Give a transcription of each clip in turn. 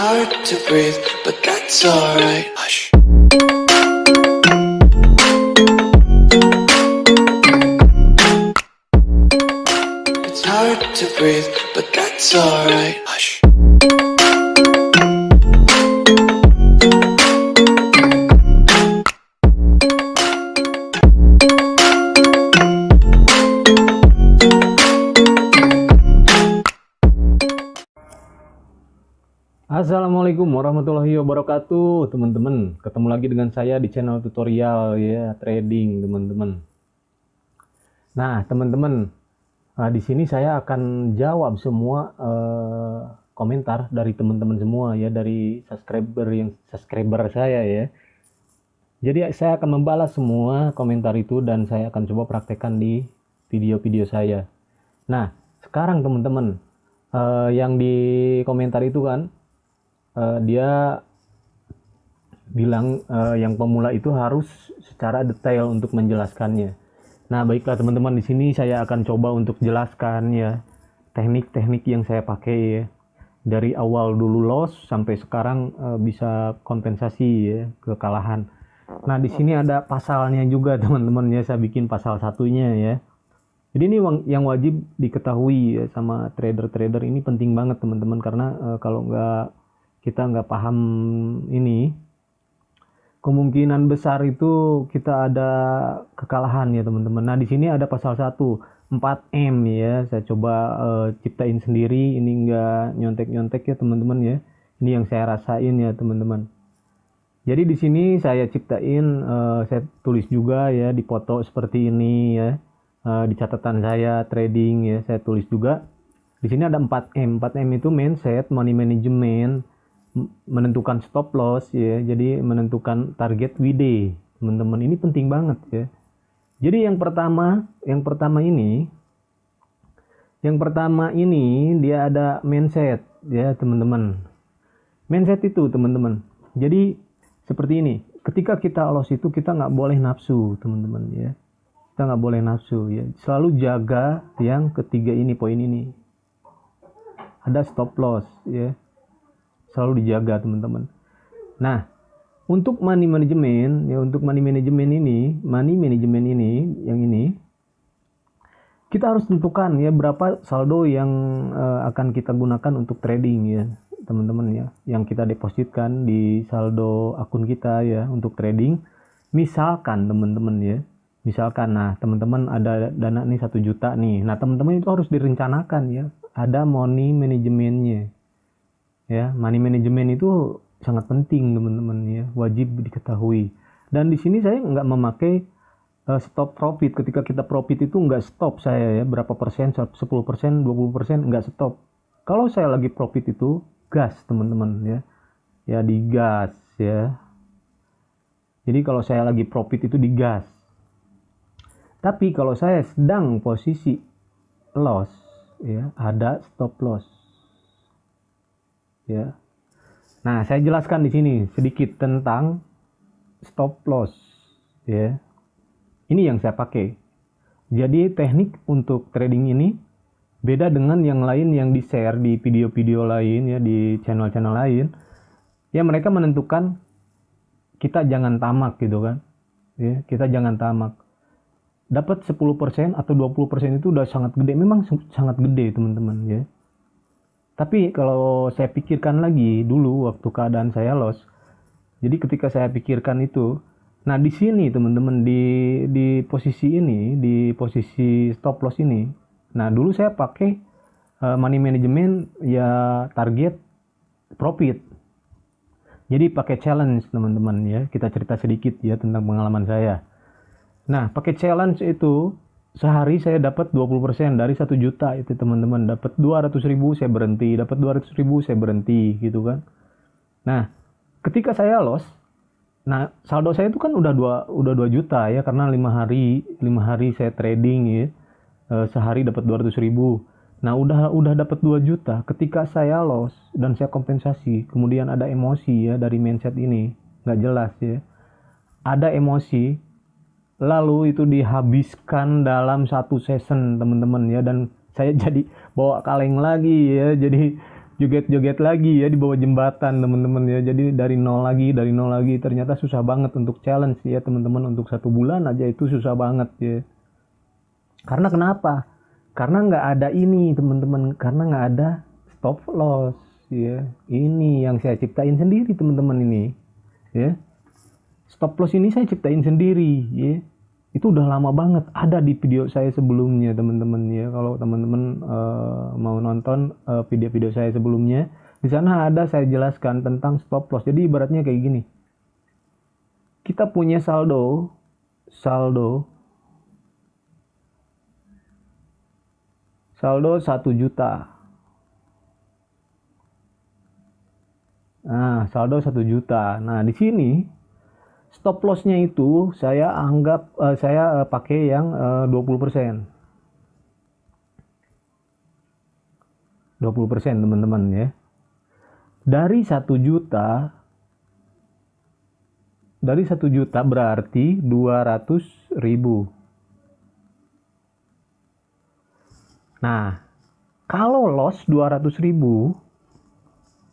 hard to breathe, but that's alright. Hush. It's hard to breathe, but that's alright. Hush. Assalamualaikum warahmatullahi wabarakatuh, teman-teman. Ketemu lagi dengan saya di channel tutorial ya trading, teman-teman. Nah, teman-teman, di sini saya akan jawab semua komentar dari teman-teman semua ya, dari subscriber saya ya. Jadi saya akan membalas semua komentar itu dan saya akan coba praktekkan di video-video saya. Nah, sekarang teman-teman, yang di komentar itu kan dia bilang yang pemula itu harus secara detail untuk menjelaskannya. Nah, baiklah teman-teman, di sini saya akan coba untuk jelaskan ya teknik-teknik yang saya pakai ya. Dari awal dulu loss sampai sekarang bisa kompensasi ya kekalahan. Nah, di sini ada pasalnya juga teman-teman ya, saya bikin pasal satunya ya. Jadi ini yang wajib diketahui ya, sama trader-trader ini penting banget teman-teman, karena kalau kita nggak paham ini, kemungkinan besar itu kita ada kekalahan ya teman-teman. Nah, di sini ada pasal 1 4M ya, saya coba ciptain sendiri, ini nggak nyontek-nyontek ya teman-teman ya. Ini yang saya rasain ya teman-teman. Jadi di sini saya ciptain, saya tulis juga ya di foto seperti ini ya, di catatan saya trading ya, saya tulis juga. Di sini ada 4M. 4M itu mindset, money management, menentukan stop loss ya, jadi menentukan target WD teman-teman, ini penting banget ya. Jadi yang pertama ini dia ada mindset ya teman-teman. Mindset itu teman-teman, jadi seperti ini, ketika kita loss itu kita nggak boleh nafsu teman-teman ya, kita nggak boleh nafsu ya, selalu jaga yang ketiga ini, poin ini, ada stop loss ya, selalu dijaga teman-teman. Nah, untuk money management ya, untuk money management ini yang ini kita harus tentukan ya berapa saldo yang akan kita gunakan untuk trading ya teman-teman ya, yang kita depositkan di saldo akun kita ya untuk trading. Misalkan teman-teman ya, nah teman-teman ada dana nih 1 juta nih, nah teman-teman itu harus direncanakan ya, ada money managementnya ya. Money management itu sangat penting teman-teman ya, wajib diketahui. Dan di sini saya nggak memakai stop profit. Ketika kita profit itu nggak stop saya ya, berapa persen, 10%, 20%, nggak stop. Kalau saya lagi profit itu gas teman-teman ya, ya digas ya. Jadi kalau saya lagi profit itu digas. Tapi kalau saya sedang posisi loss ya, ada stop loss ya. Nah, saya jelaskan di sini sedikit tentang stop loss ya. Ini yang saya pakai. Jadi teknik untuk trading ini beda dengan yang lain yang di-share di video-video lain ya, di channel-channel lain. Ya, mereka menentukan kita jangan tamak gitu kan. Ya, kita jangan tamak. Dapat 10% atau 20% itu udah sangat gede, memang sangat gede teman-teman ya. Tapi kalau saya pikirkan lagi dulu waktu keadaan saya loss, jadi ketika saya pikirkan itu, nah di sini teman-teman, di posisi ini, di posisi stop loss ini, nah dulu saya pakai money management ya, target profit. Jadi pakai challenge teman-teman ya, kita cerita sedikit ya tentang pengalaman saya. Nah, pakai challenge itu sehari saya dapat 20% dari 1 juta itu teman-teman, dapat 200.000 saya berhenti, dapat 200.000 saya berhenti gitu kan. Nah, ketika saya loss, nah saldo saya itu kan udah 2 juta ya, karena 5 hari saya trading ya, sehari dapat 200.000. Nah, udah dapat 2 juta ketika saya loss dan saya kompensasi. Kemudian ada emosi ya dari mindset ini, nggak jelas ya. Ada emosi, lalu itu dihabiskan dalam 1 season teman-teman ya, dan saya jadi bawa kaleng lagi ya, jadi joget-joget lagi ya di bawah jembatan teman-teman ya. Jadi dari nol lagi ternyata susah banget untuk challenge ya teman-teman. Untuk 1 bulan aja itu susah banget ya. Karena kenapa? Karena nggak ada ini teman-teman, karena nggak ada stop loss ya. Ini yang saya ciptain sendiri teman-teman ini ya. Stop loss ini saya ciptain sendiri ya. Itu udah lama banget, ada di video saya sebelumnya teman-teman ya. Kalau teman-teman mau nonton video-video saya sebelumnya, di sana ada saya jelaskan tentang stop loss. Jadi ibaratnya kayak gini, kita punya saldo 1 juta. Nah, saldo 1 juta. Nah, di sini stop loss-nya itu saya anggap saya pakai yang 20%. 20% teman-teman ya. Dari 1 juta berarti 200.000. Nah, kalau loss 200.000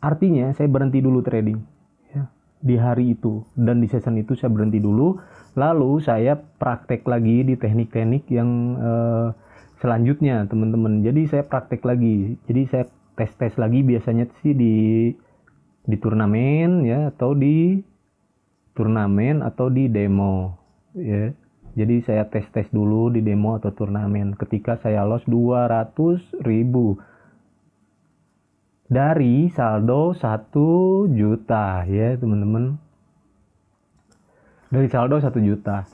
artinya saya berhenti dulu trading ya, di hari itu, dan di season itu saya berhenti dulu, lalu saya praktek lagi di teknik-teknik yang selanjutnya teman-teman. Jadi saya praktek lagi, jadi saya tes lagi biasanya sih di turnamen ya, atau di demo ya. Jadi saya tes dulu di demo atau turnamen ketika saya loss 200.000 dari saldo 1 juta ya teman-teman. Dari saldo 1 juta.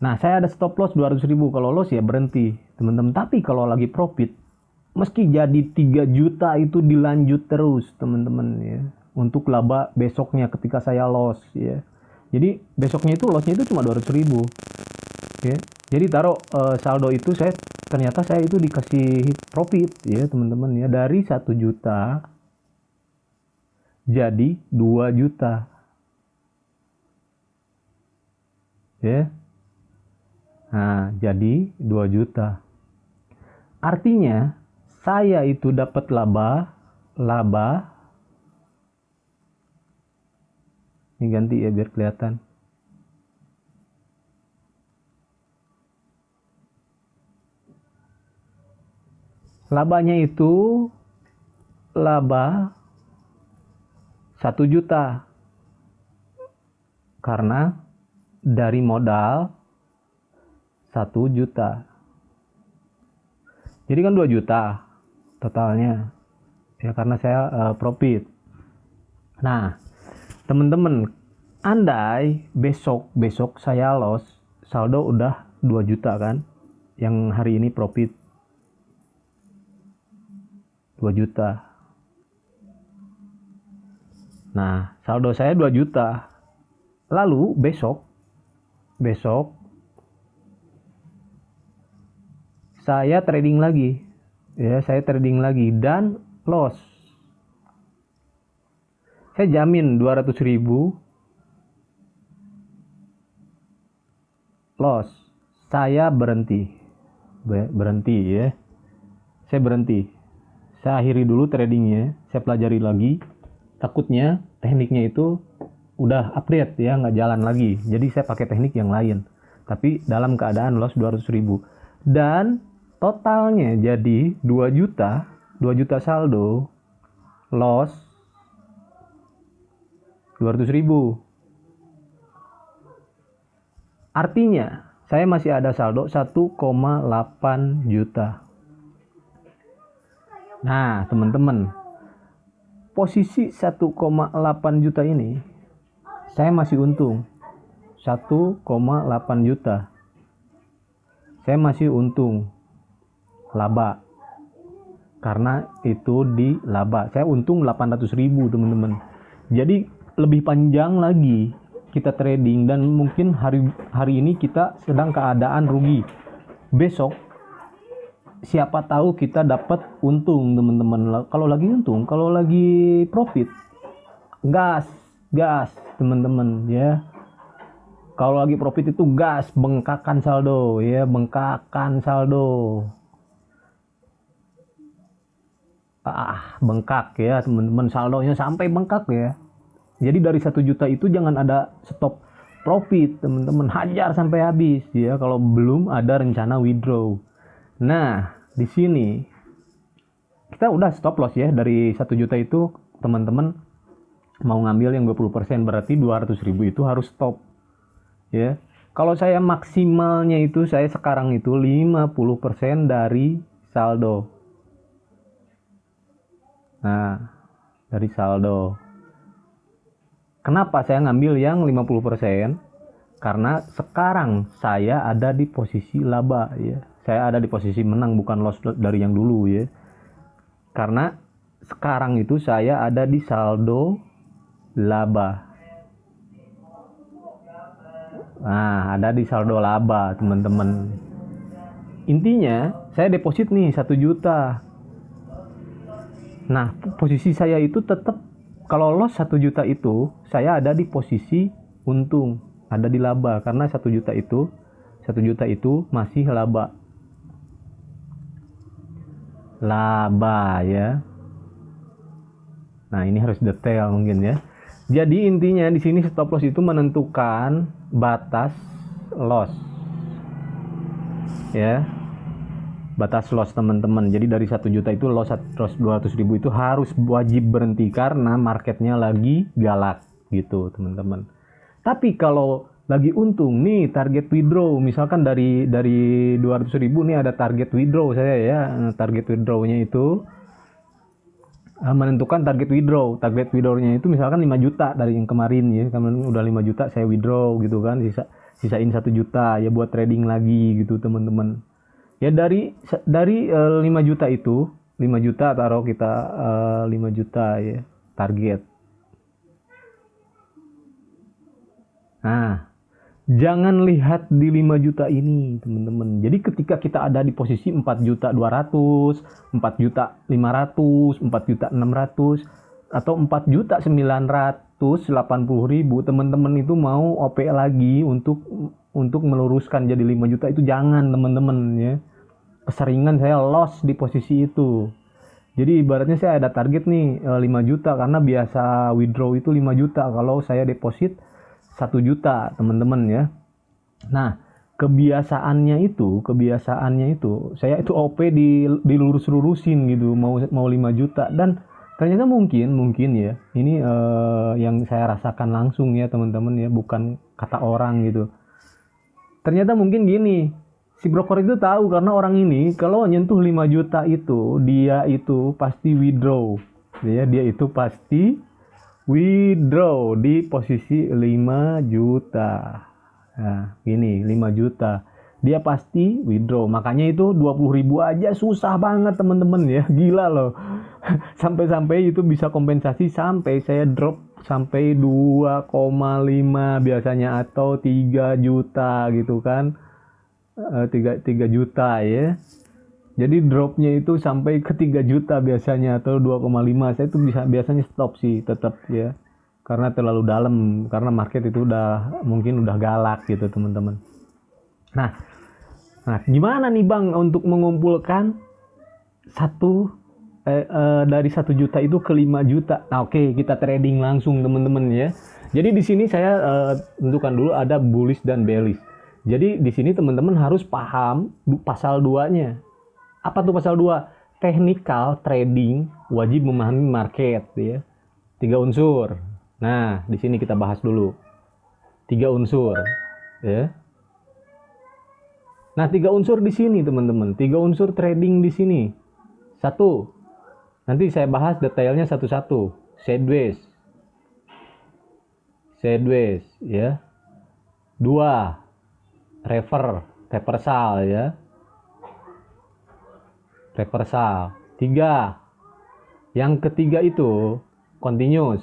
Nah, saya ada stop loss 200.000. Kalau loss ya berhenti teman-teman. Tapi kalau lagi profit, meski jadi 3 juta itu dilanjut terus teman-teman ya. Untuk laba besoknya ketika saya loss ya. Jadi besoknya itu lossnya itu cuma 200.000 ya. Jadi taruh saldo itu ternyata saya itu dikasih profit ya teman-teman ya, dari 1 juta jadi 2 juta ya. Nah, jadi 2 juta. Artinya saya itu dapat laba ini ganti ya biar kelihatan. Labanya itu laba 1 juta. Karena dari modal 1 juta. Jadi kan 2 juta totalnya. Ya karena saya profit. Nah, teman-teman, andai besok saya loss, saldo udah 2 juta kan. Yang hari ini profit 2 juta. Nah, saldo saya 2 juta. Lalu besok saya trading lagi. Ya, saya trading lagi dan loss. Saya jamin 200.000 loss. Saya berhenti ya. Saya berhenti. Saya akhiri dulu tradingnya, saya pelajari lagi. Takutnya tekniknya itu udah update ya, nggak jalan lagi. Jadi saya pakai teknik yang lain. Tapi dalam keadaan loss 200.000. Dan totalnya jadi 2 juta saldo, loss 200.000. Artinya saya masih ada saldo 1,8 juta. Nah, teman-teman, posisi 1,8 juta ini saya masih untung 1,8 juta. Saya masih untung laba. Karena itu di laba. Saya untung 800.000 teman-teman. Jadi lebih panjang lagi kita trading, dan mungkin hari ini kita sedang keadaan rugi. Besok siapa tahu kita dapat untung teman-teman. Kalau lagi untung, kalau lagi profit, gas teman-teman ya. Kalau lagi profit itu gas, bengkakan saldo. bengkak ya teman-teman, saldonya sampai bengkak ya. Jadi dari 1 juta itu jangan ada stop profit teman-teman, hajar sampai habis ya kalau belum ada rencana withdraw. Nah di sini kita udah stop loss ya, dari 1 juta itu teman-teman mau ngambil yang 20%, berarti 200.000 itu harus stop ya. Kalau saya maksimalnya itu saya sekarang itu 50% dari saldo. Nah, dari saldo. Kenapa saya ngambil yang 50%? Karena sekarang saya ada di posisi laba ya. Saya ada di posisi menang, bukan loss dari yang dulu ya. Karena sekarang itu saya ada di saldo laba. Nah, ada di saldo laba, teman-teman. Intinya, saya deposit nih 1 juta. Nah, posisi saya itu tetap, kalau loss 1 juta itu, saya ada di posisi untung, ada di laba. Karena 1 juta itu masih laba. Laba ya. Nah, ini harus detail mungkin ya. Jadi intinya di sini stop loss itu menentukan batas loss. Ya. Batas loss teman-teman. Jadi dari 1 juta itu loss 200.000 itu harus wajib berhenti karena marketnya lagi galak gitu, teman-teman. Tapi kalau lagi untung nih, target withdraw misalkan dari 200.000 nih ada target withdraw saya ya. Target withdrawnya itu menentukan target withdraw. Target withdrawnya itu misalkan 5 juta dari yang kemarin ya. Kemarin udah 5 juta saya withdraw gitu kan. Sisain 1 juta ya buat trading lagi gitu, teman-teman. Ya dari 5 juta itu, 5 juta taruh kita 5 juta ya target. Nah, jangan lihat di 5 juta ini, teman-teman. Jadi ketika kita ada di posisi 4.200.000, 4.500.000, 4.600.000 atau 4.980.000, teman-teman itu mau OP lagi untuk meluruskan jadi 5 juta itu jangan, teman-teman ya. Keseringan saya loss di posisi itu. Jadi ibaratnya saya ada target nih 5 juta karena biasa withdraw itu 5 juta kalau saya deposit 1 juta, teman-teman ya. Nah, kebiasaannya itu saya itu OP dilurus-lurusin gitu, mau 5 juta, dan ternyata mungkin ya, ini yang saya rasakan langsung ya teman-teman ya, bukan kata orang gitu. Ternyata mungkin gini, si broker itu tahu karena orang ini kalau nyentuh 5 juta itu dia itu pasti withdraw. Ya, dia itu pasti withdraw di posisi 5 juta. Nah, gini 5 juta. Dia pasti withdraw. Makanya itu 20.000 aja susah banget, teman-teman ya. Gila loh. Sampai-sampai itu bisa kompensasi sampai saya drop sampai 2,5 biasanya atau 3 juta gitu kan. 3 juta ya. Jadi dropnya itu sampai ke 3 juta biasanya atau 2,5. Saya itu biasanya stop sih tetap ya. Karena terlalu dalam, karena market itu mungkin udah galak gitu, teman-teman. Nah, gimana nih Bang untuk mengumpulkan dari 1 juta itu ke 5 juta? Nah, oke, kita trading langsung, teman-teman ya. Jadi di sini saya tentukan dulu ada bullish dan bearish. Jadi di sini teman-teman harus paham pasal 2-nya. Apa tuh pasal 2? Technical trading wajib memahami market ya. 3 unsur. Nah, di sini kita bahas dulu. 3 unsur ya. Nah, 3 unsur di sini, teman-teman. 3 unsur trading di sini. 1. Nanti saya bahas detailnya satu-satu. Sideways ya. 2. Reversal ya. Reversal. 3. Yang ketiga itu continuous.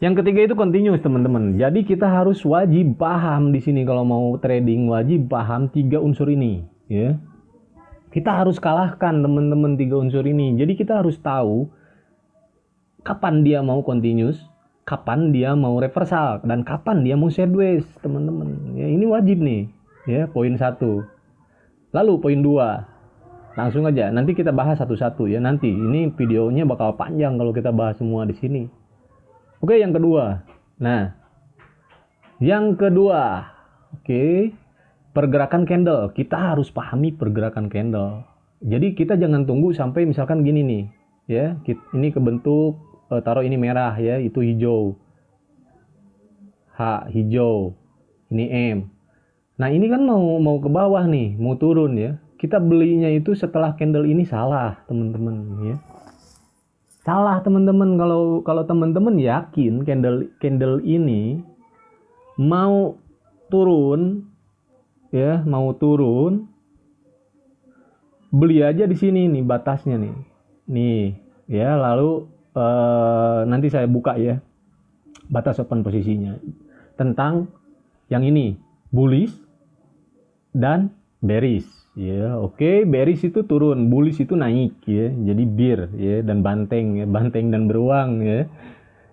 Yang ketiga itu continuous, teman-teman. Jadi kita harus wajib paham di sini kalau mau trading, wajib paham 3 unsur ini ya. Kita harus kalahkan, teman-teman, 3 unsur ini. Jadi kita harus tahu kapan dia mau continuous, kapan dia mau reversal, dan kapan dia mau sideways, teman-teman. Ya, ini wajib nih. Ya, poin 1. Lalu poin 2. Langsung aja, nanti kita bahas satu-satu ya. Nanti ini videonya bakal panjang kalau kita bahas semua di sini. Oke, yang kedua. Nah, yang kedua, oke, pergerakan candle. Kita harus pahami pergerakan candle. Jadi kita jangan tunggu sampai misalkan gini nih, ya. Ini kebentuk taruh ini merah ya, itu hijau. H hijau. Ini M. Nah, ini kan mau ke bawah nih, mau turun ya. Kita belinya itu setelah candle ini salah, teman-teman ya. Salah, teman-teman. Kalau teman-teman yakin candle ini mau turun ya, mau turun, beli aja di sini nih batasnya nih. Nih, ya, lalu nanti saya buka ya batas open posisinya tentang yang ini, bullish dan bearish ya. Oke, bearish itu turun, bullish itu naik ya. Jadi bear ya, dan banteng ya, banteng dan beruang ya.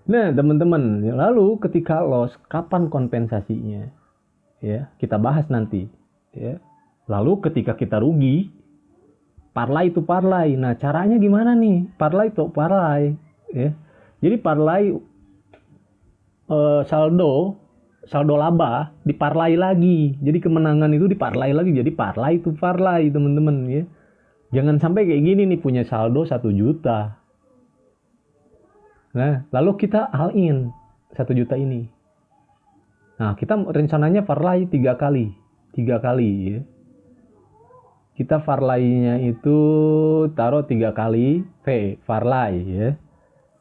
Nah, teman-teman, lalu ketika loss, kapan kompensasinya? Ya, kita bahas nanti ya. Lalu ketika kita rugi, parlay itu parlay. Nah, caranya gimana nih? Parlay itu parlay ya. Jadi parlay saldo laba diparlai lagi. Jadi kemenangan itu diparlai lagi. Jadi parlay itu parlay, teman-teman ya. Jangan sampai kayak gini nih, punya saldo 1 juta. Nah, lalu kita all in 1 juta ini. Nah, kita rencananya parlay 3 kali. 3 kali ya. Kita parlaynya itu taruh 3 kali parlay ya.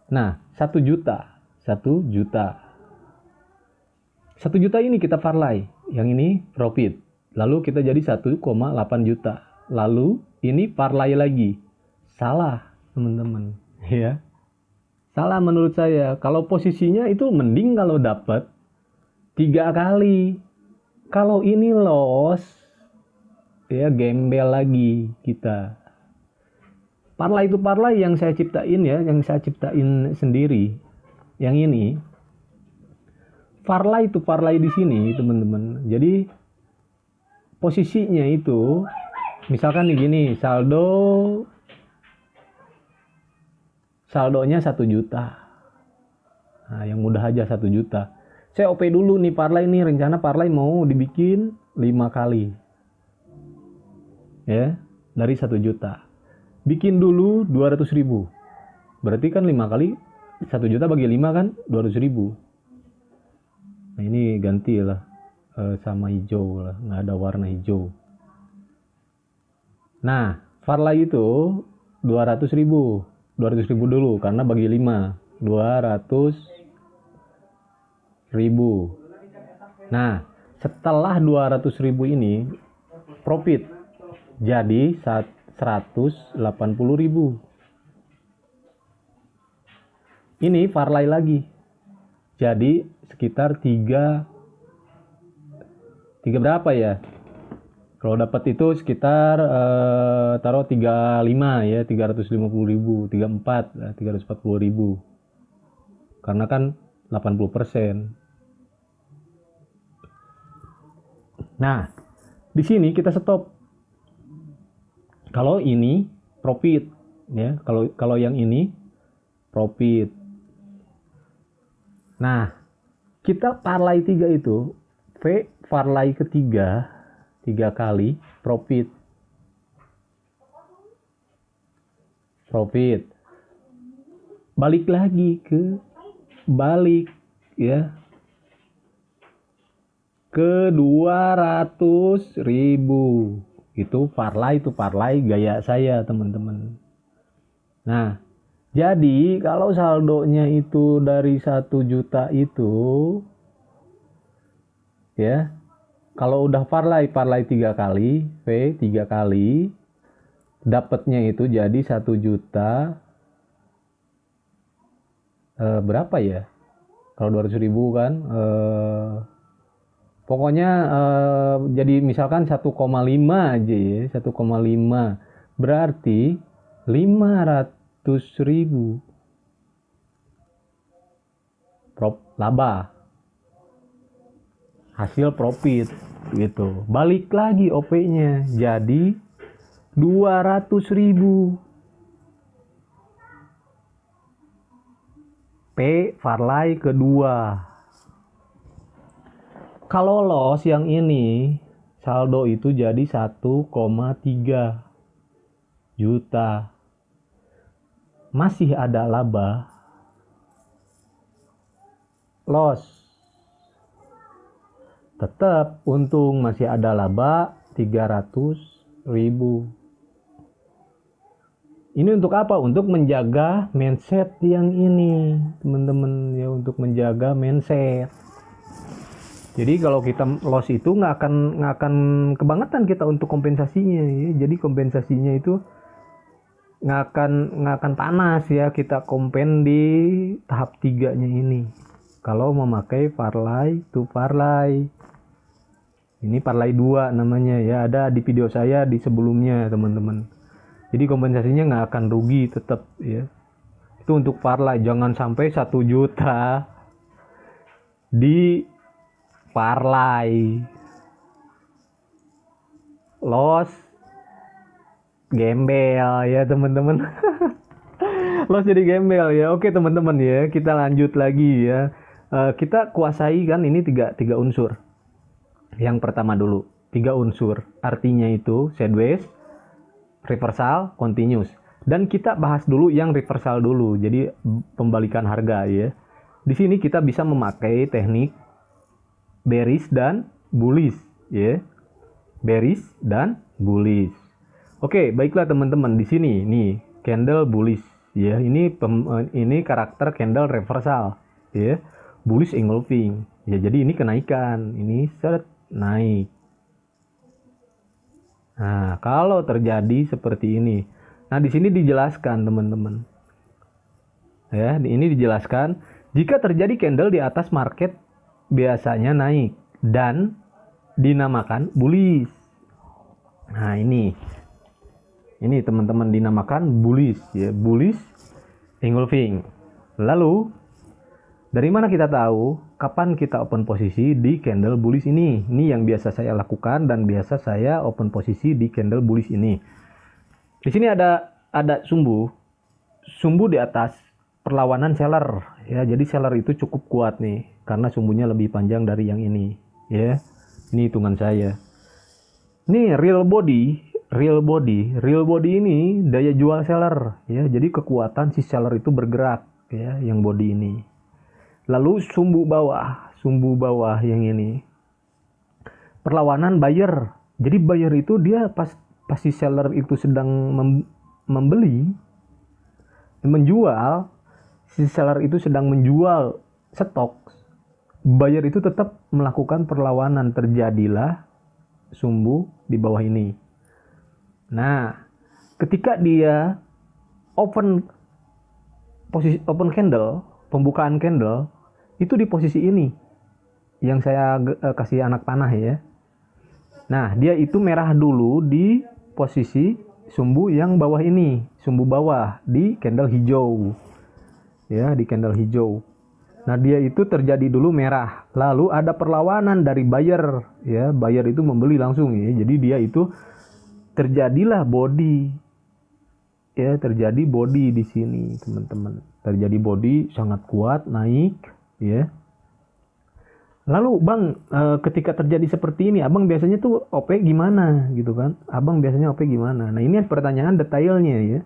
Nah, 1 juta. 1 juta. 1 juta ini kita parlay, yang ini profit. Lalu kita jadi 1,8 juta. Lalu ini parlay lagi. Salah, teman-teman. Ya. Salah menurut saya. Kalau posisinya itu mending kalau dapat 3 kali. Kalau ini loss, ya gembel lagi kita. Parlay itu parlay yang saya ciptain ya, yang saya ciptain sendiri. Yang ini parlay itu parlay di sini, teman-teman. Jadi posisinya itu misalkan nih gini, saldonya 1 juta. Nah, yang mudah aja 1 juta. Saya OP dulu nih parlay nih, rencana parlay mau dibikin 5 kali. Ya, dari 1 juta. Bikin dulu 200.000. Berarti kan 5 kali 1 juta bagi 5 kan 200.000. Nah, ini ganti lah sama hijau lah, nggak ada warna hijau. Nah, parlay itu 200.000 dulu karena bagi 5 200.000. Nah, setelah 200.000 ini profit jadi 180.000. Ini parlay lagi. Jadi sekitar 3 berapa ya? Kalau dapat itu sekitar taruh 35 ya, 350.000, 34, 340.000. Karena kan 80%. Nah, di sini kita stop. Kalau ini profit ya, kalau yang ini profit. Nah, kita parlay 3 itu, parlay ketiga 3 kali profit. Balik lagi ya ke 200.000. Itu parlay gaya saya, teman-teman. Nah, jadi kalau saldonya itu dari 1 juta itu ya, kalau udah parlay 3 kali, 3 kali, dapatnya itu jadi 1 juta berapa ya? Kalau 200.000 kan pokoknya jadi misalkan 1,5 aja ya, 1,5 berarti 500.000 laba, hasil profit gitu. Balik lagi OP-nya jadi 200.000. P parlay kedua. Kalau loss yang ini saldo itu jadi 1,3 juta. Masih ada laba. Loss. Tetap untung masih ada laba 300.000. Ini untuk apa? Untuk menjaga mindset yang ini, teman-teman ya, untuk menjaga mindset. Jadi kalau kita loss itu nggak akan kebangetan kita untuk kompensasinya ya. Jadi kompensasinya itu nggak akan panas ya, kita kompen di tahap 3-nya ini. Kalau memakai parlay to parlay. Ini parlay 2 namanya ya, ada di video saya di sebelumnya, teman-teman. Jadi kompensasinya nggak akan rugi tetap ya. Itu untuk parlay, jangan sampai 1 juta di parlay. Loss gembel ya teman-teman. Loss jadi gembel ya. Oke teman-teman ya, kita lanjut lagi ya. Kita kuasai kan ini tiga unsur. Yang pertama dulu 3 unsur, artinya itu sideways, reversal, continuous. Dan kita bahas dulu yang reversal dulu. Jadi pembalikan harga ya. Di sini kita bisa memakai teknik bearish dan bullish ya. Bearish dan bullish. Oke, baiklah teman-teman, di sini nih candle bullish ya. Ini karakter candle reversal ya. Bullish engulfing. Ya, jadi ini kenaikan, ini naik. Nah, kalau terjadi seperti ini. Nah, di sini dijelaskan, teman-teman. Ya, ini dijelaskan jika terjadi candle di atas market biasanya naik dan dinamakan bullish. Nah, ini teman-teman dinamakan bullish ya, bullish engulfing. Lalu dari mana kita tahu kapan kita open posisi di candle bullish ini? Ini yang biasa saya lakukan dan biasa saya open posisi di candle bullish ini. Di sini ada sumbu di atas perlawanan seller ya. Jadi seller itu cukup kuat nih karena sumbunya lebih panjang dari yang ini ya. Ini hitungan saya. Ini real body ini daya jual seller ya. Jadi kekuatan si seller itu bergerak ya, yang body ini. Lalu sumbu bawah yang ini perlawanan buyer. Jadi buyer itu dia pas si seller itu sedang menjual, si seller itu sedang menjual stok, buyer itu tetap melakukan perlawanan, terjadilah sumbu di bawah ini. Nah, ketika dia open candle, pembukaan candle itu di posisi ini yang saya kasih anak panah ya. Nah, dia itu merah dulu di posisi sumbu yang bawah ini, sumbu bawah di candle hijau ya, di candle hijau. Nah, dia itu terjadi dulu merah, lalu ada perlawanan dari buyer ya, buyer itu membeli langsung ya. Jadi dia itu terjadilah body ya, terjadi body di sini teman-teman, terjadi body sangat kuat naik ya. Lalu bang, ketika terjadi seperti ini abang biasanya tuh OP gimana gitu kan, abang biasanya OP gimana? Nah, ini pertanyaan detailnya ya,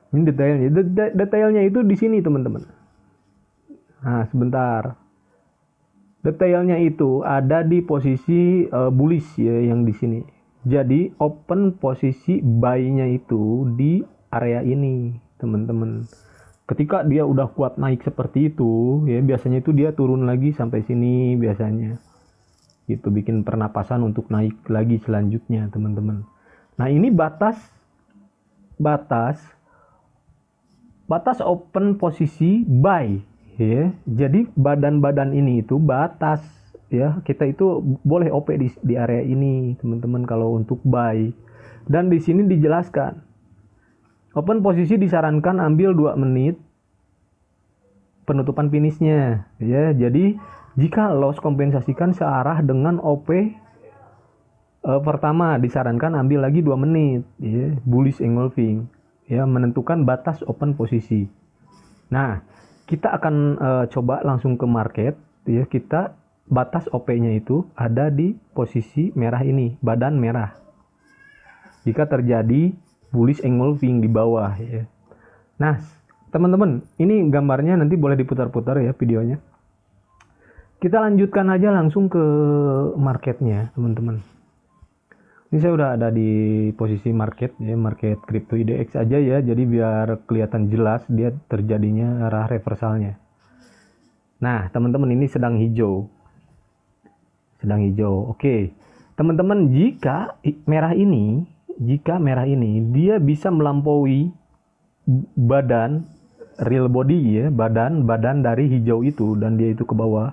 ini detailnya. Detailnya itu di sini teman-teman. Nah, sebentar, detailnya itu ada di posisi bullish ya, yang di sini. Jadi open posisi buy-nya itu di area ini teman-teman. Ketika dia udah kuat naik seperti itu ya, biasanya itu dia turun lagi sampai sini biasanya. Itu bikin pernapasan untuk naik lagi selanjutnya teman-teman. Nah, ini batas open posisi buy ya. Jadi badan-badan ini itu batas ya. Kita itu boleh OP di area ini teman-teman kalau untuk buy. Dan di sini dijelaskan open posisi disarankan ambil 2 menit penutupan finishnya ya. Jadi jika loss kompensasikan searah dengan OP pertama disarankan ambil lagi 2 menit ya, bullish engulfing ya, menentukan batas open posisi. Nah, kita akan coba langsung ke market ya. Kita batas OP-nya itu ada di posisi merah ini, badan merah. Jika terjadi bullish engulfing di bawah ya. Nah, teman-teman, ini gambarnya nanti boleh diputar-putar ya videonya. Kita lanjutkan aja langsung ke marketnya, teman-teman. Ini saya udah ada di posisi market ya, market crypto IDX aja ya, jadi biar kelihatan jelas dia terjadinya arah reversalnya. Nah, teman-teman, ini sedang hijau. Sedang hijau. Oke. Teman-teman, jika merah ini dia bisa melampaui badan real body ya, badan dari hijau itu, dan dia itu ke bawah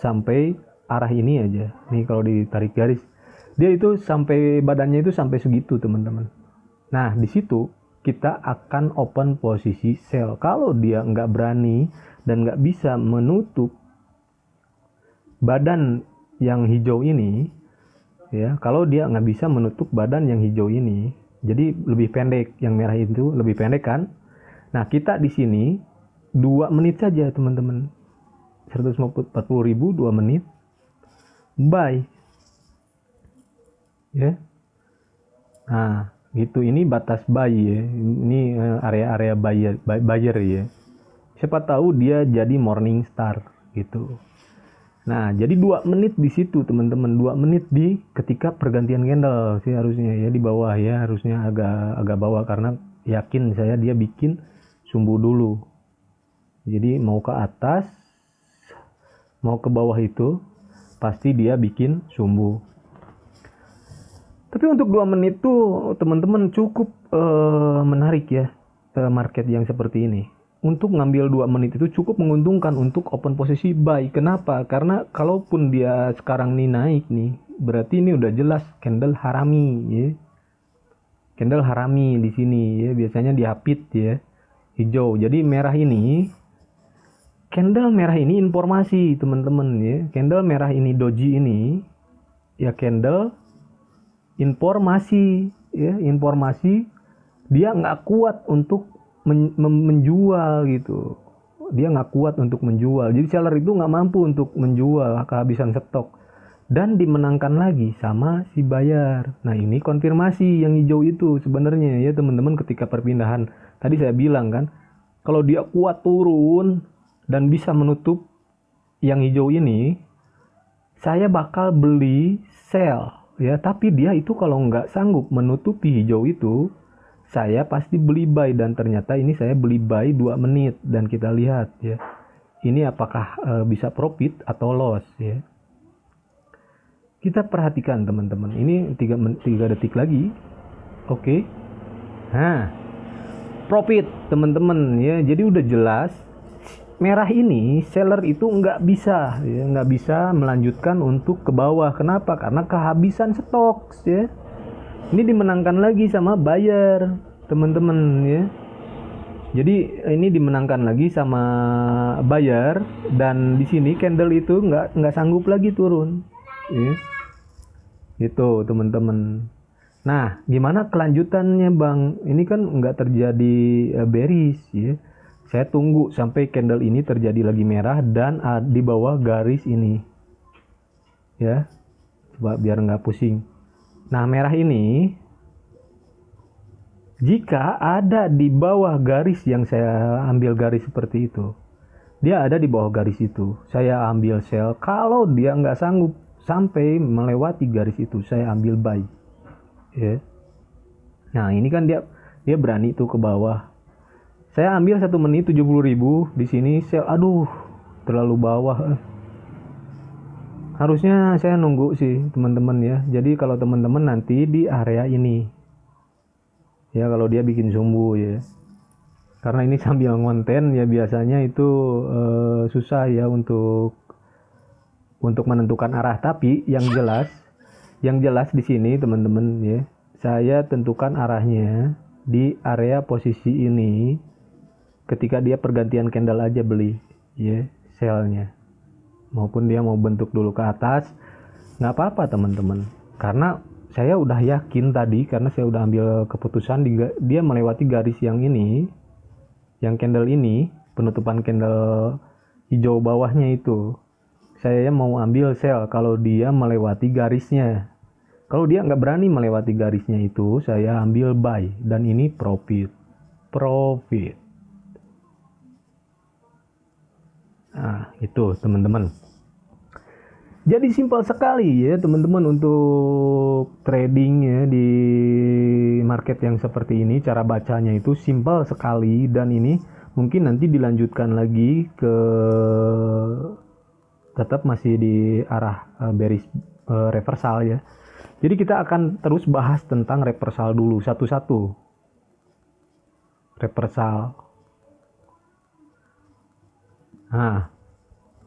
sampai arah ini aja. Nih kalau ditarik garis, dia itu sampai badannya itu sampai segitu, teman-teman. Nah, di situ kita akan open posisi sell. Kalau dia nggak berani dan nggak bisa menutup badan yang hijau ini, ya, kalau dia nggak bisa menutup badan yang hijau ini, jadi lebih pendek, yang merah itu lebih pendek kan. Nah, kita di sini 2 menit saja, teman-teman. 140.000 2 menit. Buy. Ya. Nah, gitu, ini batas buy ya. Ini area-area buyer ya. Siapa tahu dia jadi morning star gitu. Nah, jadi 2 menit di situ, teman-teman. 2 menit di ketika pergantian candle sih harusnya ya, di bawah ya, harusnya agak bawah, karena yakin saya dia bikin sumbu dulu. Jadi mau ke atas, mau ke bawah itu pasti dia bikin sumbu. Tapi untuk 2 menit tuh, teman-teman, cukup menarik ya, market yang seperti ini. Untuk ngambil 2 menit itu cukup menguntungkan untuk open posisi buy. Kenapa? Karena kalaupun dia sekarang nih naik nih, berarti ini udah jelas candle harami ya. Candle harami di sini ya, biasanya dihapit ya, hijau. Jadi merah ini, candle merah ini informasi, teman-teman ya. Candle merah ini doji ini ya, candle informasi ya, informasi dia nggak kuat untuk menjual gitu. Dia nggak kuat untuk menjual, jadi seller itu nggak mampu untuk menjual, kehabisan stok, dan dimenangkan lagi sama si buyer. Nah, ini konfirmasi yang hijau itu sebenarnya ya, teman-teman. Ketika perpindahan tadi saya bilang kan, kalau dia kuat turun dan bisa menutup yang hijau ini, saya bakal beli sell ya. Tapi dia itu kalau nggak sanggup menutupi hijau itu, saya pasti beli buy. Dan ternyata ini saya beli buy 2 menit, dan kita lihat ya, ini apakah bisa profit atau loss ya. Kita perhatikan, teman-teman, ini 3 detik lagi. Oke. Nah, profit, teman-teman ya. Jadi udah jelas merah ini seller itu nggak bisa ya, nggak bisa melanjutkan untuk ke bawah. Kenapa? Karena kehabisan stok ya. Ini dimenangkan lagi sama buyer, teman-teman ya. Jadi ini dimenangkan lagi sama buyer, dan di sini candle itu nggak sanggup lagi turun ya. Itu, teman-teman. Nah, gimana kelanjutannya, Bang? Ini kan nggak terjadi bearish ya. Saya tunggu sampai candle ini terjadi lagi merah dan di bawah garis ini ya, coba biar nggak pusing. Nah, merah ini jika ada di bawah garis yang saya ambil garis seperti itu, dia ada di bawah garis itu, saya ambil sell. Kalau dia nggak sanggup sampai melewati garis itu, saya ambil buy ya. Nah, ini kan dia berani tuh ke bawah. Saya ambil 1 menit 70.000 di sini sell. Aduh, terlalu bawah. Harusnya saya nunggu sih, teman-teman ya. Jadi kalau teman-teman nanti di area ini ya, kalau dia bikin sumbu ya. Karena ini sambil ngonten ya, biasanya itu susah ya untuk menentukan arah. Tapi yang jelas di sini, teman-teman ya, saya tentukan arahnya di area posisi ini. Ketika dia pergantian candle aja beli ya, sellnya. Maupun dia mau bentuk dulu ke atas, nggak apa-apa teman-teman, karena saya udah yakin tadi, karena saya udah ambil keputusan dia melewati garis yang ini, yang candle ini, penutupan candle hijau bawahnya itu. Saya mau ambil sell kalau dia melewati garisnya. Kalau dia nggak berani melewati garisnya itu, saya ambil buy, dan ini profit. Nah, itu teman-teman. Jadi simpel sekali ya teman-teman untuk trading ya di market yang seperti ini. Cara bacanya itu simpel sekali, dan ini mungkin nanti dilanjutkan lagi ke tetap masih di arah bearish reversal ya. Jadi kita akan terus bahas tentang reversal dulu satu-satu. Reversal. Nah,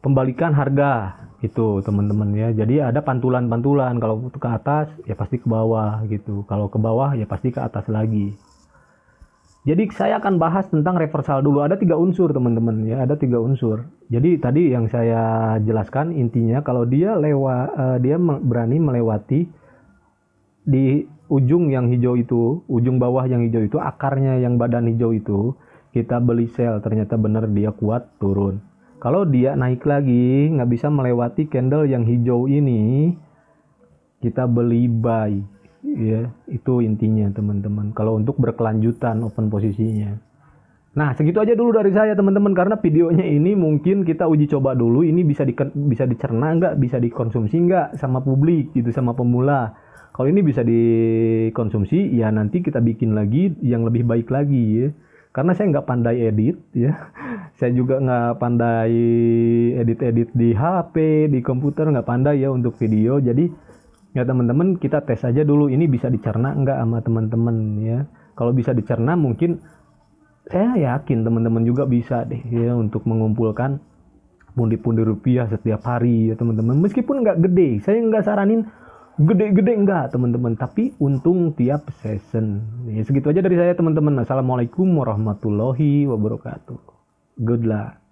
pembalikan harga itu teman-teman ya. Jadi ada pantulan-pantulan, kalau ke atas ya pasti ke bawah gitu, kalau ke bawah ya pasti ke atas lagi. Jadi saya akan bahas tentang reversal dulu. Ada 3 unsur teman-teman ya, ada 3 unsur. Jadi tadi yang saya jelaskan intinya, kalau dia dia berani melewati di ujung yang hijau itu, ujung bawah yang hijau itu, akarnya yang badan hijau itu, kita beli sell, ternyata benar dia kuat turun. Kalau dia naik lagi, nggak bisa melewati candle yang hijau ini, kita beli buy. Ya, itu intinya teman-teman. Kalau untuk berkelanjutan open posisinya. Nah, segitu aja dulu dari saya teman-teman, karena videonya ini mungkin kita uji coba dulu. Ini bisa dicerna nggak, bisa dikonsumsi nggak sama publik gitu, sama pemula. Kalau ini bisa dikonsumsi, ya nanti kita bikin lagi yang lebih baik lagi ya. Karena saya nggak pandai edit ya. Saya juga nggak pandai edit-edit di HP, di komputer, nggak pandai ya untuk video. Jadi ya teman-teman, kita tes aja dulu ini bisa dicerna nggak sama teman-teman ya. Kalau bisa dicerna, mungkin saya yakin teman-teman juga bisa deh ya untuk mengumpulkan pundi-pundi rupiah setiap hari ya teman-teman. Meskipun nggak gede, saya nggak saranin gede-gede enggak teman-teman, tapi untung tiap session. Ya segitu aja dari saya teman-teman. Assalamualaikum warahmatullahi wabarakatuh. Good luck.